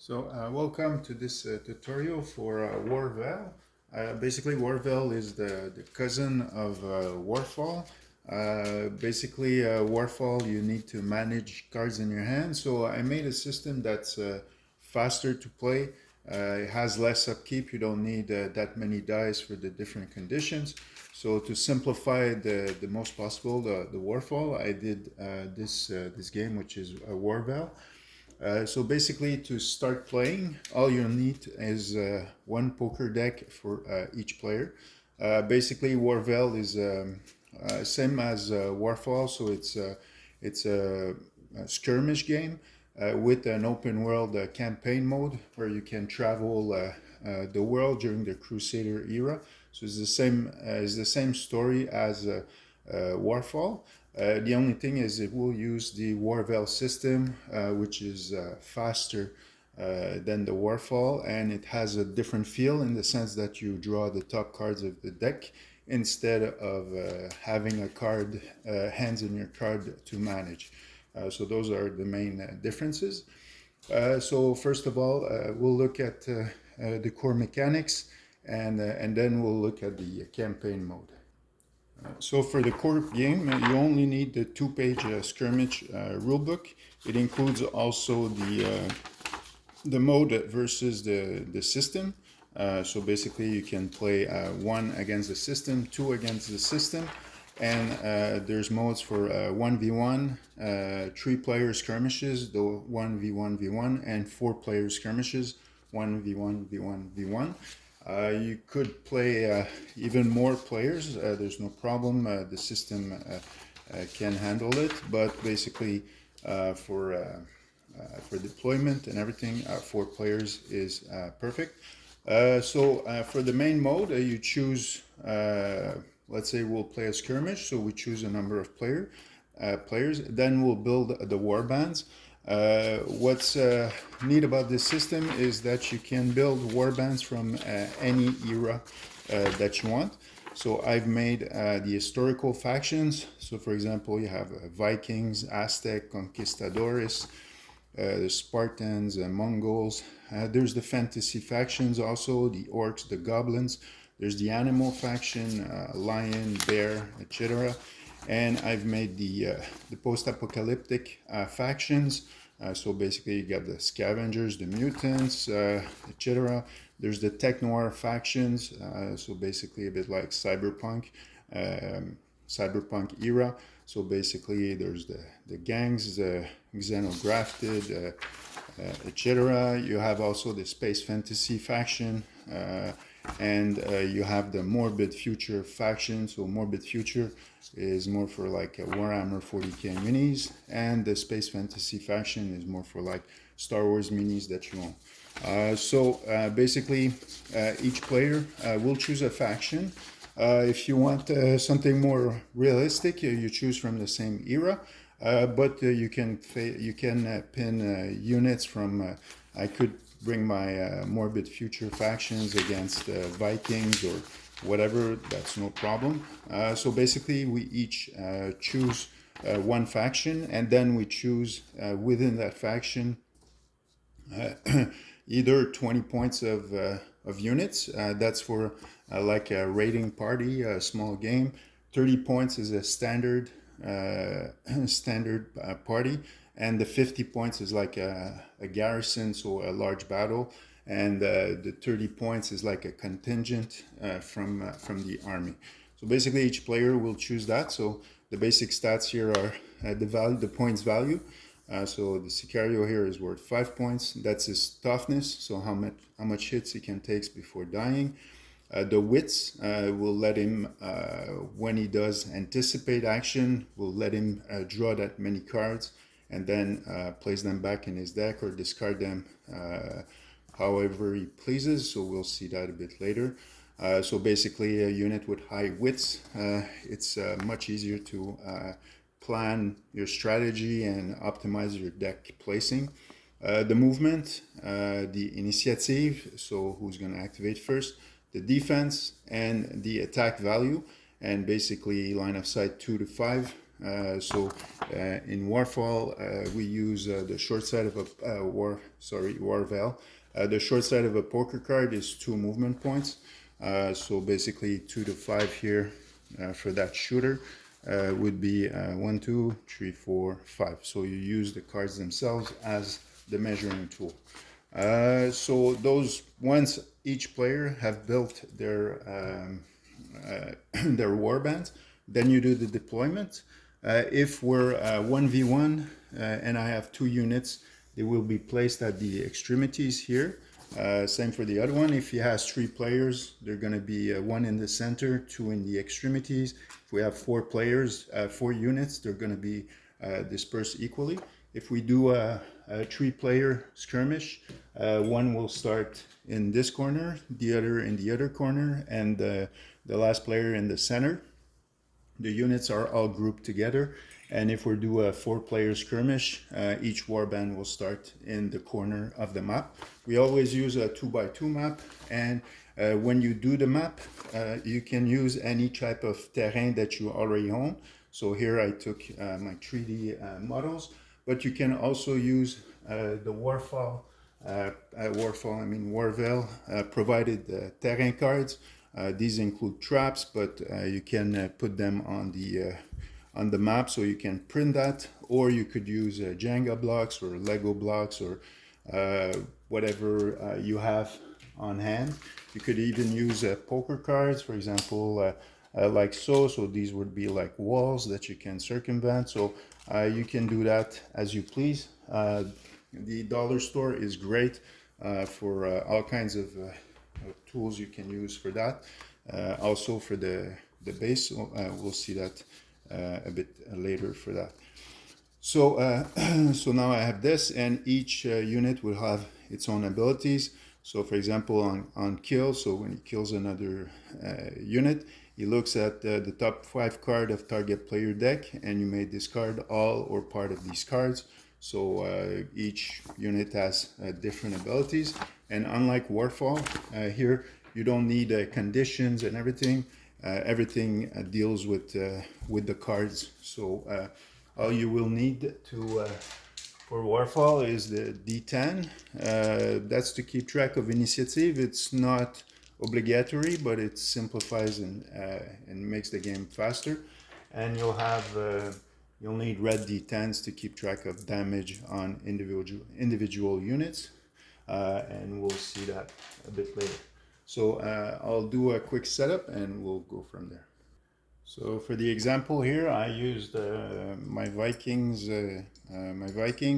Welcome to this tutorial for Warveil. Basically, Warveil is the cousin of Warfall. Warfall, you need to manage cards in your hand. So I made a system that's faster to play. It has less upkeep. You don't need that many dice for the different conditions. So to simplify it the most possible, the Warfall, I did this game, which is Warveil. So basically, to start playing, all you need is one poker deck for each player. Basically, Warveil is same as Warfall, so it's a skirmish game with an open world campaign mode where you can travel the world during the Crusader era. So it's the same story as Warfall. The only thing is it will use the Warveil system, which is faster than the Warfall, and it has a different feel in the sense that you draw the top cards of the deck instead of having a card, hands in your card to manage. So those are the main differences. So first of all, we'll look at the core mechanics, and then we'll look at the campaign mode. So for the core game, you only need the two-page skirmish rulebook. It includes also the mode versus the system. So basically, you can play 1 against the system, 2 against the system, and there's modes for 1v1, 3-player skirmishes, the 1v1v1, and 4-player skirmishes, 1v1v1v1. You could play even more players. There's no problem. The system can handle it. But basically, for deployment and everything, 4 players is perfect. For the main mode, you choose. Let's say we'll play a skirmish. So we choose a number of players. Then we'll build the warbands. What's neat about this system is that you can build warbands from any era that you want. So I've made the historical factions. So for example, you have Vikings, Aztec, Conquistadores, the Spartans, Mongols. There's the fantasy factions also, the orcs, the goblins. There's the animal faction, lion, bear, etc. And I've made the post-apocalyptic factions. So basically, you got the scavengers, the mutants, etc. There's the tech noir factions. So basically, a bit like cyberpunk era. So basically, there's the gangs, the xenografted, etc. You have also the space fantasy faction. And you have the morbid future faction. So morbid future is more for like Warhammer 40k minis, and the space fantasy faction is more for like Star Wars minis that you own. Basically, each player will choose a faction. If you want something more realistic, you choose from the same era, but you can pin units from. I could bring my morbid future factions against Vikings or whatever. That's no problem. So basically, we each choose one faction, and then we choose within that faction either 20 points of units. That's for like a raiding party, a small game. 30 points is a standard party, and the 50 points is like a garrison, so a large battle, and the 30 points is like a contingent from the army. So basically, each player will choose that. So the basic stats here are the points value. So the Sicario here is worth 5 points. That's his toughness, so how much hits he can take before dying. The Wits will let him, when he does anticipate action, will let him draw that many cards and then place them back in his deck or discard them however he pleases. So we'll see that a bit later. So basically, a unit with high wits, it's much easier to plan your strategy and optimize your deck placing. The movement, the initiative, so who's going to activate first, the defense, and the attack value, and basically line of sight 2 to 5. In Warfall, we use the short side of a Warveil. The short side of a poker card is 2 movement points. So basically 2 to 5 here for that shooter would be 1, 2, 3, 4, 5. So you use the cards themselves as the measuring tool. So those, once each player have built their their warbands, then you do the deployment. If we're 1v1 and I have 2 units, they will be placed at the extremities here. Same for the other one. If he has 3 players, they're going to be 1 in the center, 2 in the extremities. If we have 4 players, 4 units, they're going to be dispersed equally. If we do a 3-player skirmish, 1 will start in this corner, the other in the other corner, and the last player in the center. The units are all grouped together, and if we do a 4-player skirmish, each warband will start in the corner of the map. We always use a 2x2 map, and when you do the map, you can use any type of terrain that you already own. So here I took my 3D models, but you can also use the Warveil provided terrain cards. These include traps, but you can put them on the map, so you can print that, or you could use Jenga blocks or Lego blocks or whatever you have on hand. You could even use poker cards, for example, like so. So these would be like walls that you can circumvent. So you can do that as you please. The dollar store is great for all kinds of tools you can use for that. Also for the base, we'll see that a bit later for that. So so now I have this, and each unit will have its own abilities. So for example, on kill, so when he kills another unit, he looks at the top 5 card of target player deck, and you may discard all or part of these cards. So each unit has different abilities, and unlike Warfall, here you don't need conditions and everything. Everything deals with the cards. So all you will need to for Warfall is the D10. That's to keep track of initiative. It's not obligatory, but it simplifies and makes the game faster. And you'll need red D10s to keep track of damage on individual units, and we'll see that a bit later. So I'll do a quick setup and we'll go from there. So for the example here, I used my Vikings.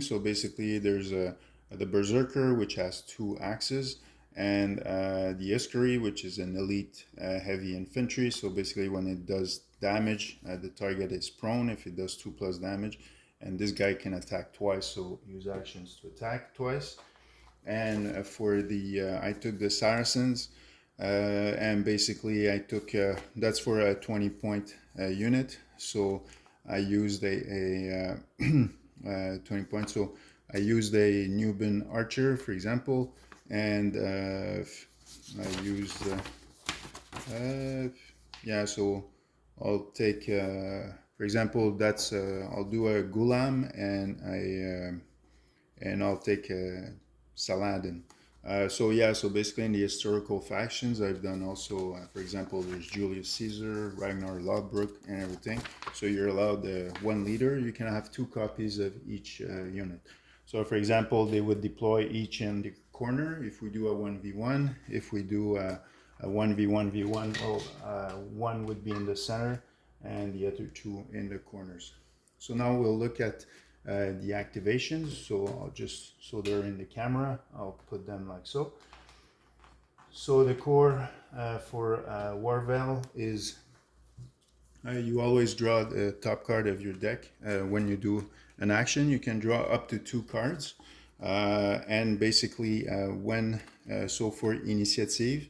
So basically there's the Berserker, which has 2 axes, and the Iskari, which is an elite heavy infantry. So basically when it does damage, the target is prone if it does 2+ damage, and this guy can attack twice, so use actions to attack twice. And for the I took the Saracens, and basically I took that's for a 20-point unit, so I used a 20 points. So I used a Nubian archer, for example, and I used so I'll take for example, that's I'll do a Gulam, and I'll take Saladin. So basically in the historical factions, I've done also, for example, there's Julius Caesar, Ragnar Lodbrok, and everything. So you're allowed 1 leader. You can have 2 copies of each unit. So for example, they would deploy each in the corner if we do a 1v1. If we do a 1v1v1, one would be in the center and the other 2 in the corners. So now we'll look at the activations. So I'll just, so they're in the camera, I'll put them like so. So the core for Warveil is you always draw the top card of your deck. When you do an action, you can draw up to 2 cards. And basically so for initiative,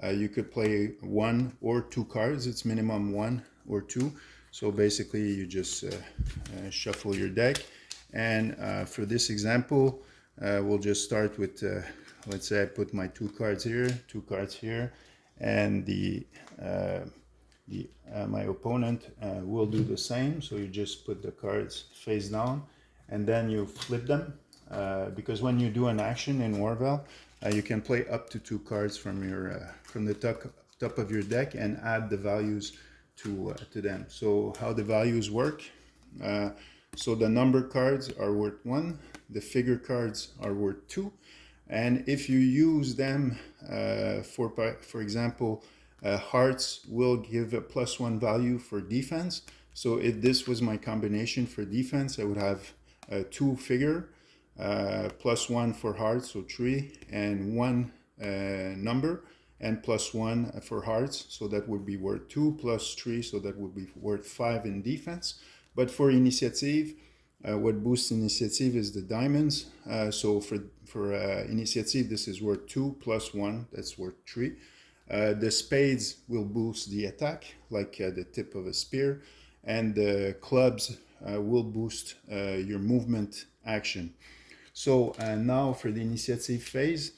you could play 1 or 2 cards. It's minimum 1 or 2. So basically you just shuffle your deck. And for this example, we'll just start with, let's say I put my 2 cards here, 2 cards here, and the my opponent will do the same. So you just put the cards face down and then you flip them, because when you do an action in Warveil, you can play up to 2 cards from the top of your deck and add the values to them. So how the values work, so the number cards are worth 1, the figure cards are worth 2, and if you use them, for example, hearts will give a +1 value for defense. So if this was my combination for defense, I would have 2 figure, +1 for hearts, so 3, and 1 number, and +1 for hearts, so that would be worth 2, +3, so that would be worth 5 in defense. But for initiative, what boosts initiative is the diamonds. So for initiative, this is worth 2 +1, that's worth 3. The spades will boost the attack, like the tip of a spear, and the clubs will boost your movement action. So now for the initiative phase,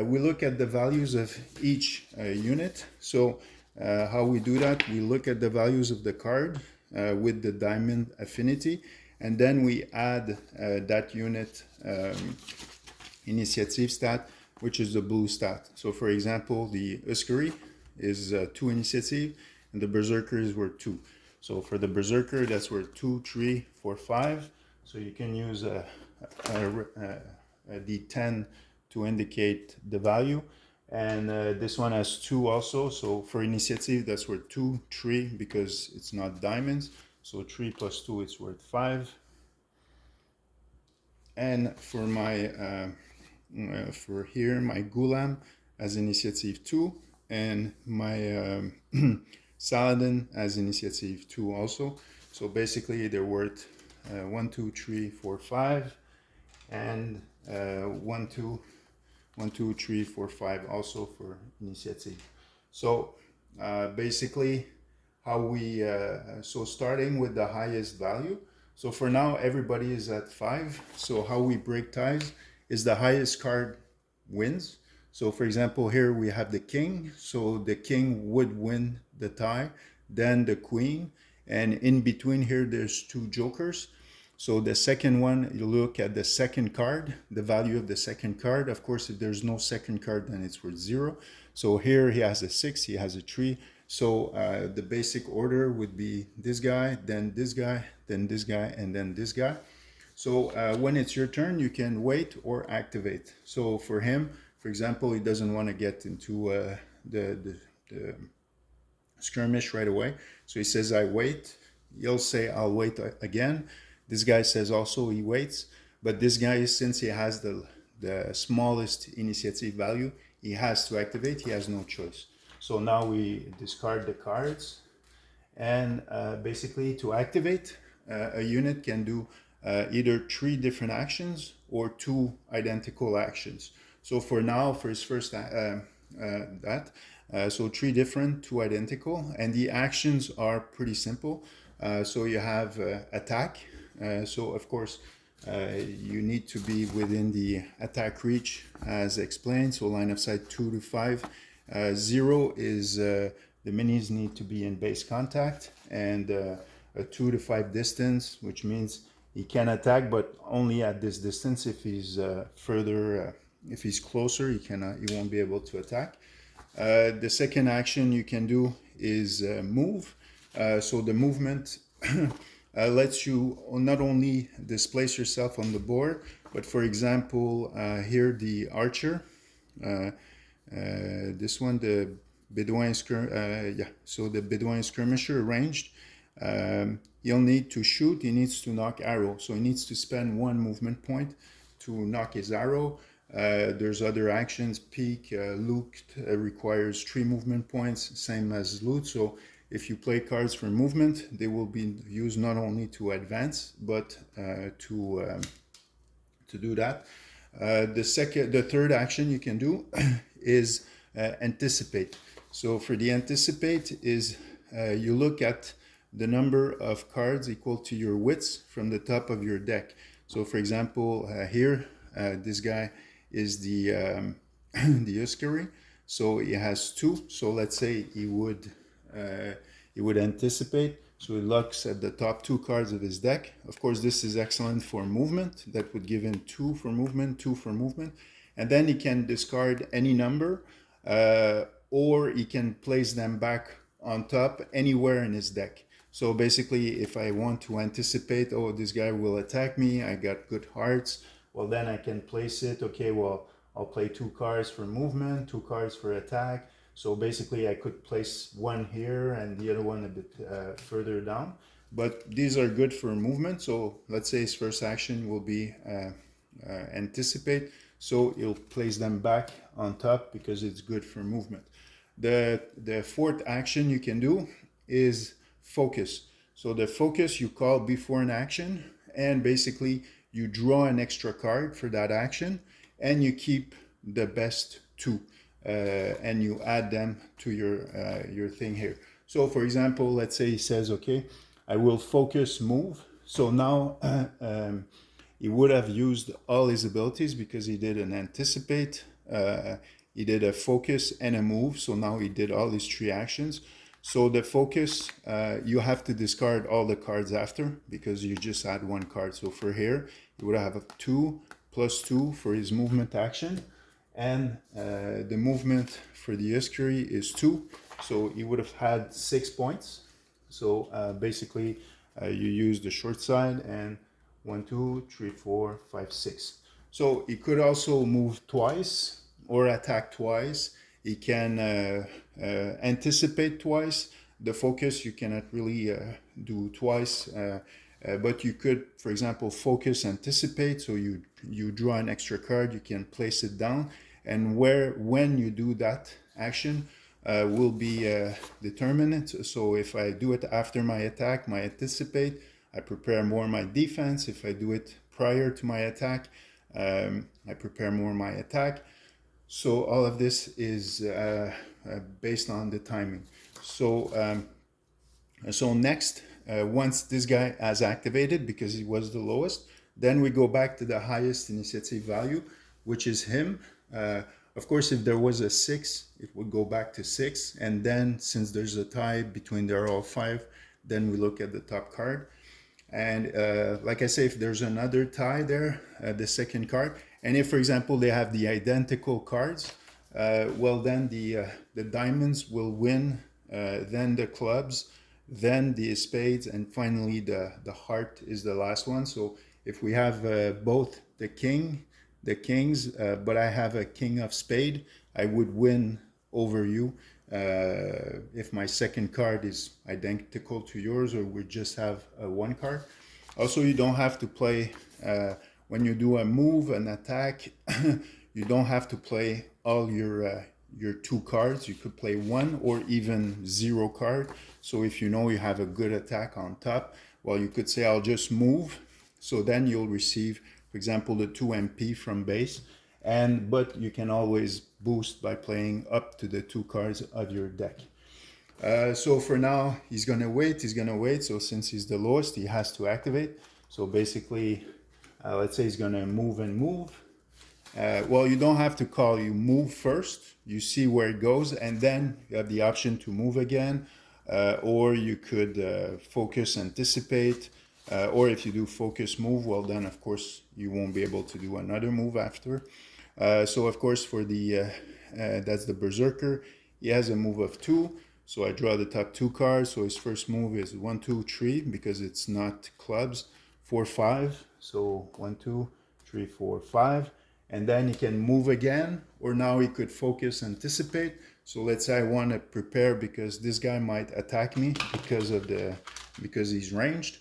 we look at the values of each unit. So how we do that, we look at the values of the card with the diamond affinity, and then we add that unit initiative stat, which is the blue stat. So for example, the Uskari is 2 initiative, and the Berserker is worth 2. So for the Berserker, that's worth 2, 3, 4, 5. So you can use a D10 to indicate the value. And this one has 2 also. So for initiative, that's worth 2, 3, because it's not diamonds. So 3 + 2, it's worth 5. And for my for here, my Gulam has initiative 2, and my Saladin has initiative 2 also. So basically they're worth 1, 2, 3, 4, 5, and 1, 2, 3, 4, 5 also for initiative. So basically how we, so starting with the highest value. So for now, everybody is at 5. So how we break ties is the highest card wins. So for example, here we have the king. So the king would win the tie, then the queen, and in between here, there's 2 jokers. So the second one, you look at the second card, the value of the second card. Of course, if there's no second card, then it's worth 0. So here he has a 6, he has a 3. So the basic order would be this guy, then this guy, then this guy, and then this guy. So when it's your turn, you can wait or activate. So for him, for example, he doesn't want to get into the skirmish right away. So he says, I wait. He'll say, I'll wait again. This guy says also he waits. But this guy, since he has the smallest initiative value, he has to activate. He has no choice. So now we discard the cards. And basically to activate, a unit can do either 3 different actions or 2 identical actions. So for now, for his first so 3 different, 2 identical, and the actions are pretty simple. So you have attack. So of course you need to be within the attack reach as explained. So line of sight 2 to 5. 0 is the minis need to be in base contact, and a 2 to 5 distance, which means he can attack, but only at this distance. If he's further, if he's closer, he won't be able to attack. The second action you can do is move. So the movement lets you not only displace yourself on the board, but for example, here the archer, this one, the Bedouin so the Bedouin skirmisher ranged. He'll need to shoot, he needs to knock arrow. So he needs to spend 1 movement point to knock his arrow. There's other actions, peek, loot requires 3 movement points, same as loot. So if you play cards for movement, they will be used not only to advance, but to do that. The third action you can do is anticipate. So for the anticipate is you look at the number of cards equal to your wits from the top of your deck. So for example, here, this guy is the the Uskari. So he has 2. So let's say he would He would anticipate, so he looks at the top 2 cards of his deck. Of course, this is excellent for movement. That would give him 2 for movement, 2 for movement. And then he can discard any number, or he can place them back on top anywhere in his deck. So basically, if I want to anticipate, oh, this guy will attack me, I got good hearts, well, then I can place it. Okay, well, I'll play 2 cards for movement, 2 cards for attack. So basically, I could place one here and the other one a bit further down. But these are good for movement. So let's say his first action will be anticipate. So he'll place them back on top because it's good for movement. The fourth action you can do is focus. So the focus you call before an action, and basically you draw an extra card for that action, and you keep the best 2, and you add them to your thing here. So for example, let's say he says, okay, I will focus move. So now he would have used all his abilities because he did an anticipate, he did a focus and a move. So now he did all his 3 actions. So the focus, you have to discard all the cards after because you just add 1 card. So for here, you would have a 2 plus 2 for his movement action. And the movement for the Yuskiri is 2. So he would have had 6 points. So basically, you use the short side and 1, 2, 3, 4, 5, 6. So he could also move twice or attack twice. He can anticipate twice. The focus you cannot really do twice, but you could, for example, focus anticipate. So you draw an extra card, you can place it down, and when you do that action will be determined. So if I do it after my attack, my anticipate, I prepare more my defense. If I do it prior to my attack, I prepare more my attack. So all of this is based on the timing. So next, once this guy has activated because he was the lowest, then we go back to the highest initiative value, which is him. Of course, if there was a 6, it would go back to 6. And then since there's a tie between they're all 5, then we look at the top card. And like I say, if there's another tie there, the second card, and if, for example, they have the identical cards, well, then the diamonds will win, then the clubs, then the spades, and finally the heart is the last one. So if we have both the kings, but I have a king of spade, I would win over you if my second card is identical to yours, or we just have 1 card. Also, you don't have to play when you do a move, an attack, you don't have to play all your 2 cards. You could play 1 or even 0 card. So if you know you have a good attack on top, well, you could say, I'll just move. So then you'll receive, for example, the 2 MP from base. But you can always boost by playing up to the 2 cards of your deck. So for now, he's gonna wait. So since he's the lowest, he has to activate. So basically, let's say he's gonna move and move. Well, you don't have to call. You move first. You see where it goes, and then you have the option to move again, or you could focus, anticipate, or if you do focus move, well, then of course you won't be able to do another move after. So of course for the that's the Berserker. He has a move of 2. So I draw the top 2 cards. So his first move is 1, 2, 3 because it's not clubs. 4, 5. So 1, 2, 3, 4, 5. And then he can move again, or now he could focus, anticipate. So let's say I want to prepare because this guy might attack me because he's ranged.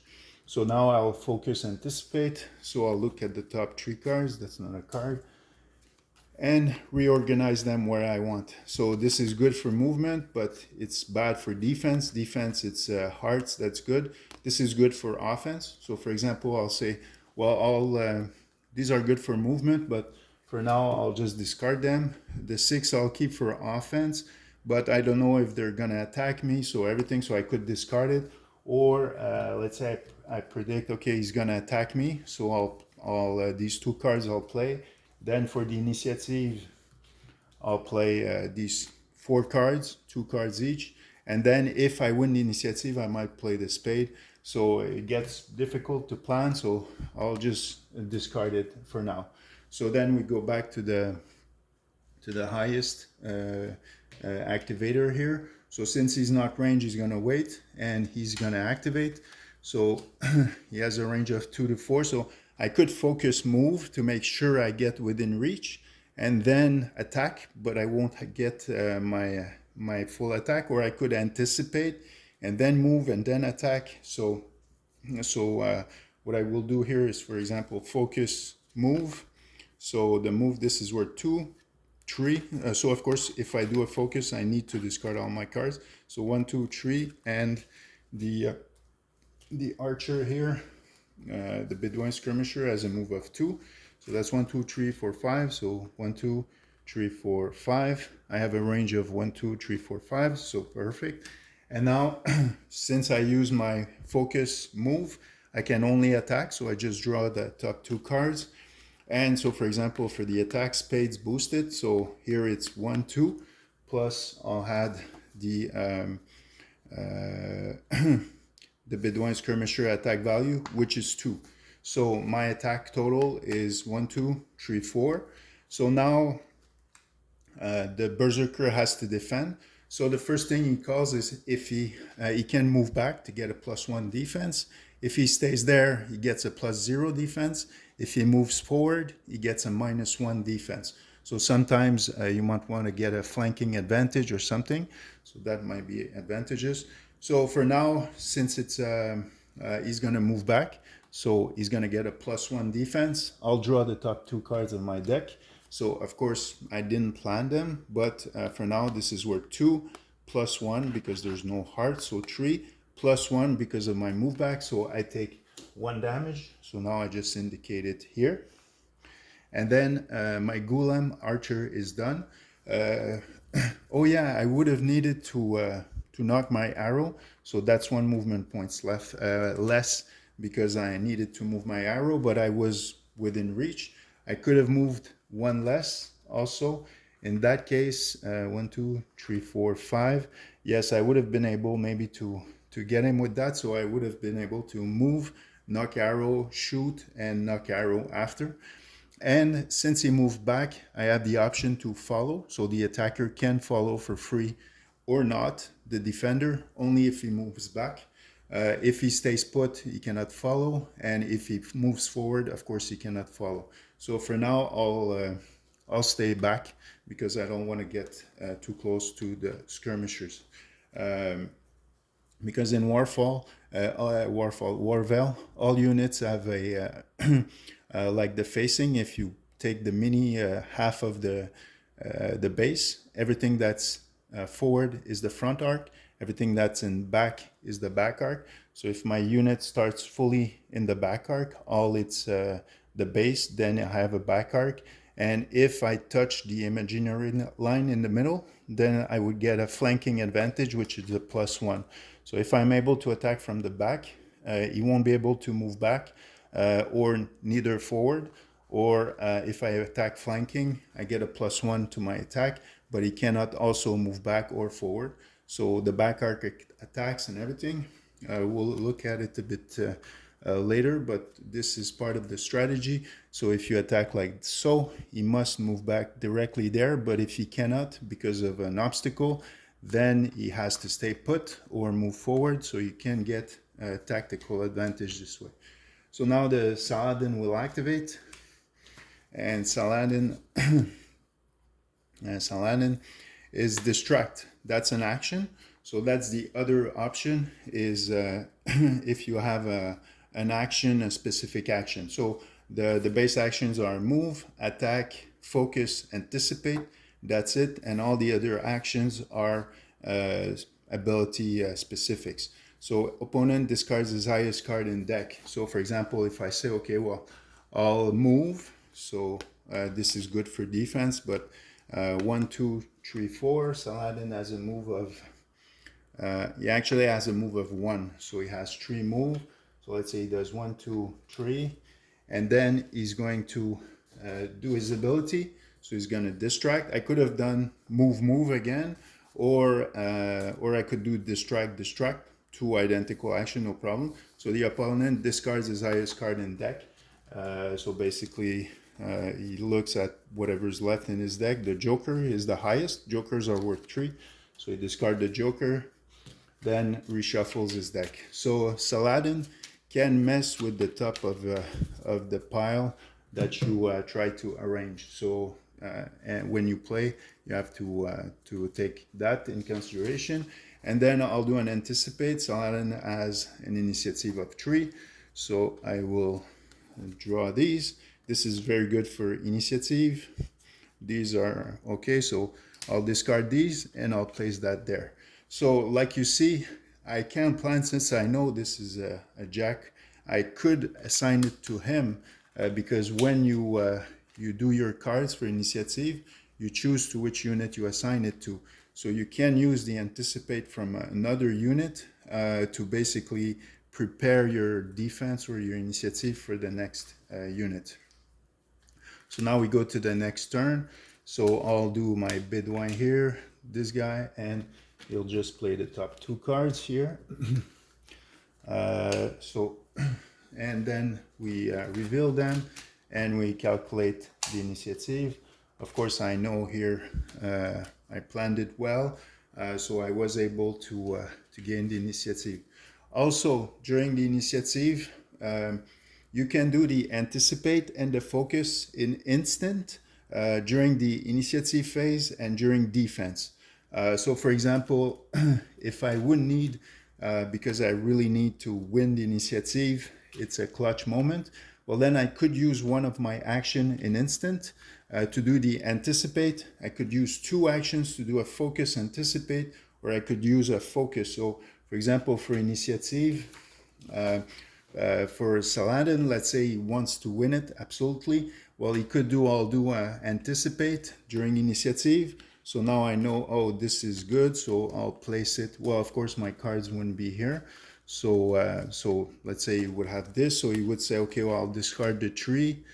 So now I'll focus, anticipate. So I'll look at the top 3 cards. That's not a card. And reorganize them where I want. So this is good for movement, but it's bad for defense. Defense, it's hearts, that's good. This is good for offense. So for example, I'll say, well, these are good for movement, but for now, I'll just discard them. The 6 I'll keep for offense, but I don't know if they're gonna attack me, so everything, so I could discard it. Or let's say I predict, okay, he's gonna attack me, so I'll these 2 cards I'll play. Then for the initiative, I'll play these 4 cards, 2 cards each, And then if I win the initiative, I might play the spade. So it gets difficult to plan, so I'll just discard it for now. So then we go back to the highest activator here. So since he's not range, he's going to wait and he's going to activate. So he has a range of 2 to 4. So I could focus move to make sure I get within reach and then attack, but I won't get my full attack. Or I could anticipate and then move and then attack. So what I will do here is, for example, focus move. So the move, this is worth 2, 3. So of course, if I do a focus, I need to discard all my cards. So 1, 2, 3, and the archer here, the Bedouin skirmisher, has a move of 2. So that's 1, 2, 3, 4, 5. So 1, 2, 3, 4, 5. I have a range of 1, 2, 3, 4, 5. So perfect. And now, since I use my focus move, I can only attack. So I just draw the top 2 cards. And so, for example, for the attack, Spades boosted. So here it's 1, 2, plus I'll add the the Bedouin skirmisher attack value, which is 2. So my attack total is 1, 2, 3, 4. So now the Berserker has to defend. So the first thing he calls is if he can move back to get a +1 defense. If he stays there, he gets a +0 defense. If he moves forward, he gets a -1 defense. So sometimes you might want to get a flanking advantage or something. So that might be advantageous. So for now, since it's he's going to move back, so he's going to get a +1 defense. I'll draw the top 2 cards of my deck. So of course I didn't plan them, but for now this is worth 2 +1 because there's no heart, so 3 +1 because of my move back. So I take 1 damage. So now I just indicate it here. And then my Golem archer is done. Oh yeah, I would have needed to knock my arrow. So that's 1 movement points left less because I needed to move my arrow, but I was within reach. I could have moved 1 less also. In that case, 1, 2, 3, 4, 5. Yes, I would have been able maybe to get him with that. So I would have been able to move, knock arrow, shoot, and knock arrow after. And since he moved back, I have the option to follow. So the attacker can follow for free or not. The defender, only if he moves back. If he stays put, he cannot follow. And if he moves forward, of course, he cannot follow. So for now, I'll stay back because I don't want to get too close to the skirmishers. Because in Warfall, Warveil, all units have a like the facing. If you take the mini half of the base, everything that's forward is the front arc. Everything that's in back is the back arc. So if my unit starts fully in the back arc, all it's the base, then I have a back arc. And if I touch the imaginary line in the middle, then I would get a flanking advantage, which is a +1. So if I'm able to attack from the back, he won't be able to move back or neither forward. Or if I attack flanking, I get a +1 to my attack, but he cannot also move back or forward. So the back arc attacks and everything, we'll look at it a bit later, but this is part of the strategy. So if you attack like so, he must move back directly there, but if he cannot because of an obstacle, then he has to stay put or move forward, so you can get a tactical advantage this way. So now the Saladin will activate, and Saladin is distract. That's an action. So that's the other option is if you have an action, a specific action. So the base actions are move, attack, focus, anticipate. That's it. And all the other actions are ability specifics. So opponent discards his highest card in deck. So for example, if I say, okay, well, I'll move. So this is good for defense, but 1, 2, 3, 4. Saladin has a move of, he actually has a move of 1. So he has 3 move. So let's say he does 1, 2, 3. And then he's going to do his ability. So he's going to distract. I could have done move again, or I could do distract, two identical action, no problem. So the opponent discards his highest card in deck. So basically, he looks at whatever's left in his deck. The Joker is the highest. Jokers are worth 3. So he discards the Joker, then reshuffles his deck. So Saladin can mess with the top of the pile that you try to arrange. So and when you play, you have to take that in consideration. And then I'll do an anticipate. Saladin has an initiative of 3. So I will draw these. This is very good for initiative. These are okay, so I'll discard these and I'll place that there. So like you see, I can plan, since I know this is a jack, I could assign it to him because when you do your cards for initiative, you choose to which unit you assign it to. So you can use the anticipate from another unit to basically prepare your defense or your initiative for the next unit. So now we go to the next turn. So I'll do my Bedouin here, this guy, and he'll just play the top 2 cards here. And then we reveal them and we calculate the initiative. Of course, I know here I planned it well, so I was able to gain the initiative. Also, during the initiative, you can do the anticipate and the focus in instant during the initiative phase and during defense. So for example, if I would need, because I really need to win the initiative, it's a clutch moment, well then I could use one of my action in instant to do the anticipate. I could use 2 actions to do a focus anticipate, or I could use a focus. So for example, for initiative, for Saladin, let's say he wants to win it, absolutely. Well, he could do, I'll do anticipate during initiative. So now I know, oh, this is good, so I'll place it. Well, of course, my cards wouldn't be here. So so let's say he would have this. So he would say, okay, well, I'll discard the 3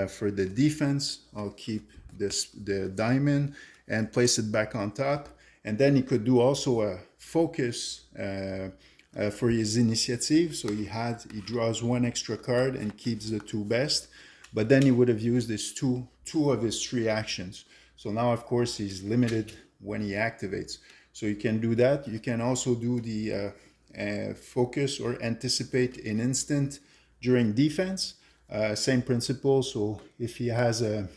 for the defense. I'll keep the diamond and place it back on top. And then he could do also a focus for his initiative. So he draws 1 extra card and keeps the 2 best. But then he would have used his two of his 3 actions. So now, of course, he's limited when he activates. So you can do that. You can also do the focus or anticipate in instant during defense. Same principle. So if he has a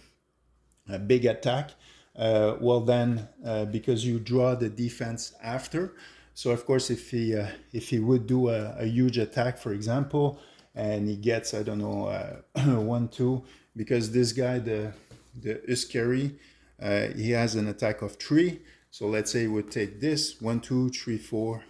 big attack, well then, because you draw the defense after. So of course, if he would do a huge attack, for example, and he gets, I don't know, 1, 2, because this guy, the Uskari, he has an attack of 3. So let's say he would take this 1, 2, 3, 4,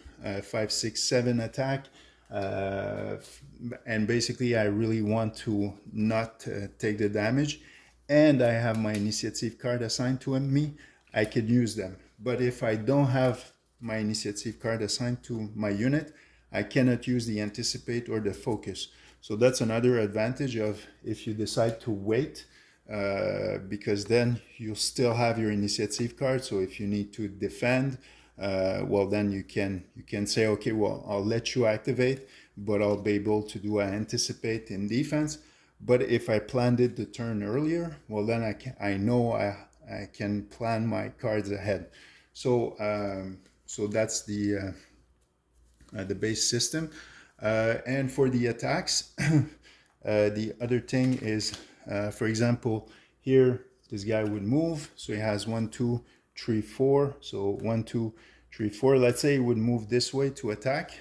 5, 6, 7 attack. And basically I really want to not take the damage, and I have my initiative card assigned to me, I could use them. But if I don't have my initiative card assigned to my unit, I cannot use the anticipate or the focus. So that's another advantage of if you decide to wait, because then you'll still have your initiative card. So if you need to defend, well then you can say, okay, well, I'll let you activate, but I'll be able to do an anticipate in defense. But if I planned it the turn earlier, well then I know I can plan my cards ahead. So so that's the base system. And for the attacks, the other thing is, for example, here this guy would move, so he has 1, 2, 3, 4. So 1, 2, 3, 4. Let's say he would move this way to attack.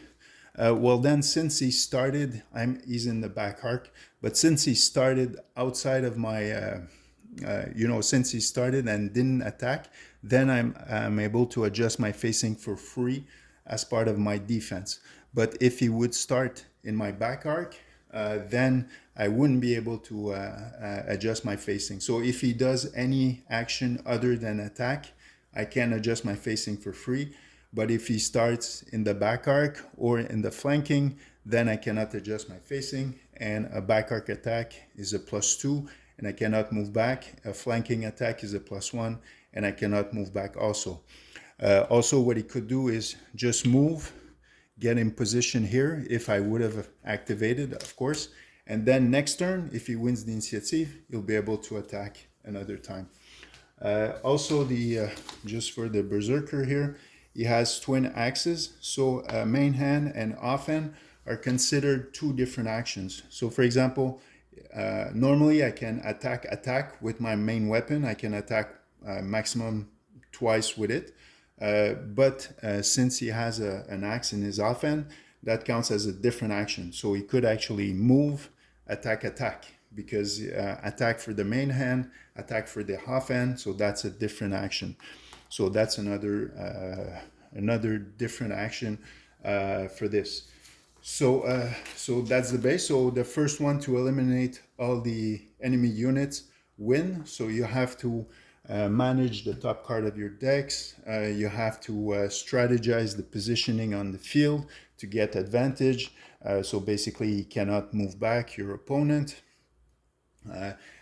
Well then, since he started, he's in the back arc, but since he started outside of my since he started and didn't attack, then I'm able to adjust my facing for free as part of my defense. But if he would start in my back arc, then I wouldn't be able to adjust my facing. So if he does any action other than attack, I can adjust my facing for free. But if he starts in the back arc or in the flanking, then I cannot adjust my facing. And a back arc attack is a +2, and I cannot move back. A flanking attack is a +1, and I cannot move back also. Also, what he could do is just move, get in position here, if I would have activated, of course. And then next turn, if he wins the initiative, he'll be able to attack another time. Also, just for the Berserker here, he has twin axes. So main hand and offhand are considered two different actions. So for example, normally I can attack with my main weapon. I can attack maximum twice with it. But since he has an axe in his offhand, that counts as a different action. So he could actually move, attack, because attack for the main hand, attack for the offhand, so that's a different action. So that's another different action for this. So that's the base. So the first one to eliminate all the enemy units win. So you have to manage the top card of your decks. You have to strategize the positioning on the field to get advantage. So basically, you cannot move back your opponent.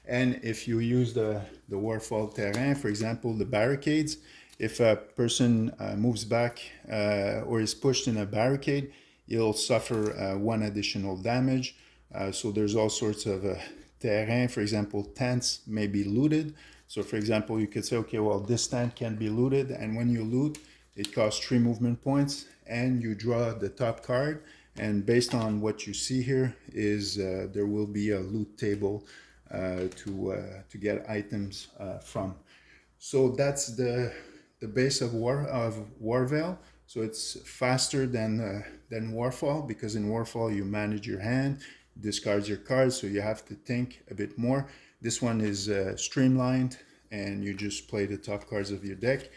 And if you use the Warfall terrain, for example, the barricades, if a person moves back or is pushed in a barricade, he'll suffer one additional damage. So there's all sorts of terrain. For example, tents may be looted. So for example, you could say, okay, well, this tent can be looted, and when you loot, it costs 3 movement points, and you draw the top card. And based on what you see here is there will be a loot table to get items from. So that's the base of Warveil. So it's faster than Warfall, because in Warfall you manage your hand, discard your cards, so you have to think a bit more. This one is streamlined, and you just play the top cards of your deck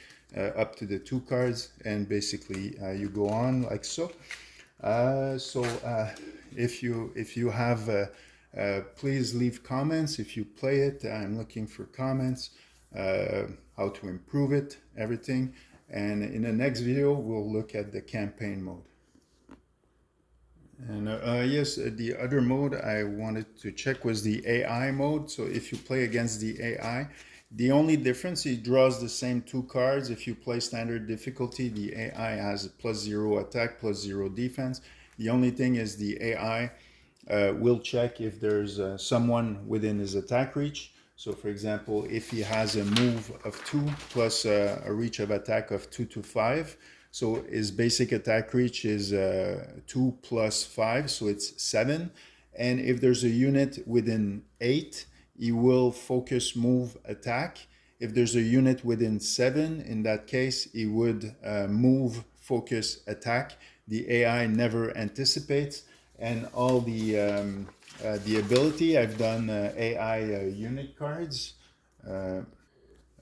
up to the 2 cards, and basically you go on like so. If you have, please leave comments if you play it. I'm looking for comments, how to improve it, everything. And in the next video, we'll look at the campaign mode. And yes, the other mode I wanted to check was the AI mode. So if you play against the AI, the only difference, he draws the same 2 cards. If you play standard difficulty, the AI has a +0 attack, +0 defense. The only thing is the AI will check if there's someone within his attack reach. So for example, if he has a move of 2 plus a reach of attack of 2 to 5, so his basic attack reach is 2 plus 5, so it's 7. And if there's a unit within 8, he will focus, move, attack. If there's a unit within 7, in that case, he would move, focus, attack. The AI never anticipates. And all the ability, I've done AI unit cards.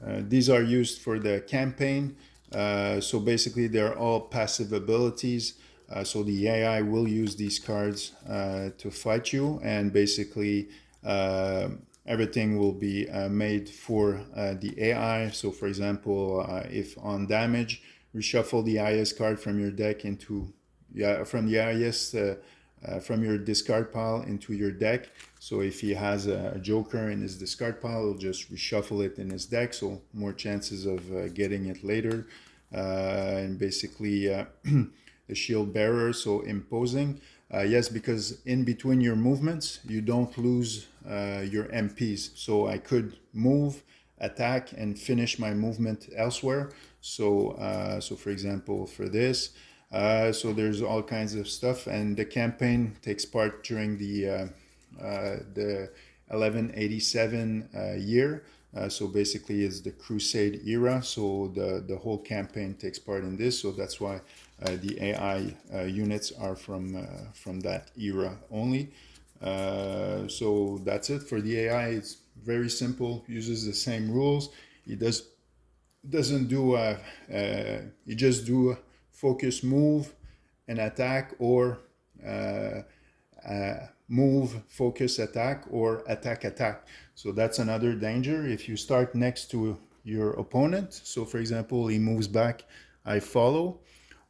These are used for the campaign. So basically, they're all passive abilities. So the AI will use these cards to fight you, and basically everything will be made for the AI. So for example, if on damage, reshuffle the highest card from your deck into, from the highest, from your discard pile into your deck. So if he has a joker in his discard pile, he'll just reshuffle it in his deck, so more chances of getting it later. And basically the shield bearer, so imposing. Yes, because in between your movements, you don't lose your MPs. So I could move, attack, and finish my movement elsewhere. So, so for example, for this, so there's all kinds of stuff, and the campaign takes part during the 1187 year. So basically, it's the Crusade era. So the whole campaign takes part in this. So that's why the AI units are from that era only. So that's it for the AI. It's very simple. Uses the same rules. It doesn't do you just do focus, move, and attack, or move, focus, attack, or attack. So that's another danger. If you start next to your opponent, so for example, he moves back, I follow,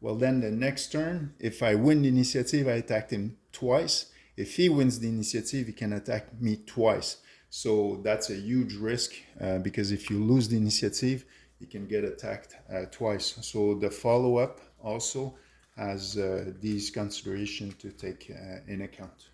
well then the next turn, if I win the initiative, I attacked him twice. If he wins the initiative, he can attack me twice. So that's a huge risk, because if you lose the initiative, he can get attacked twice. So the follow-up also has these considerations to take in account.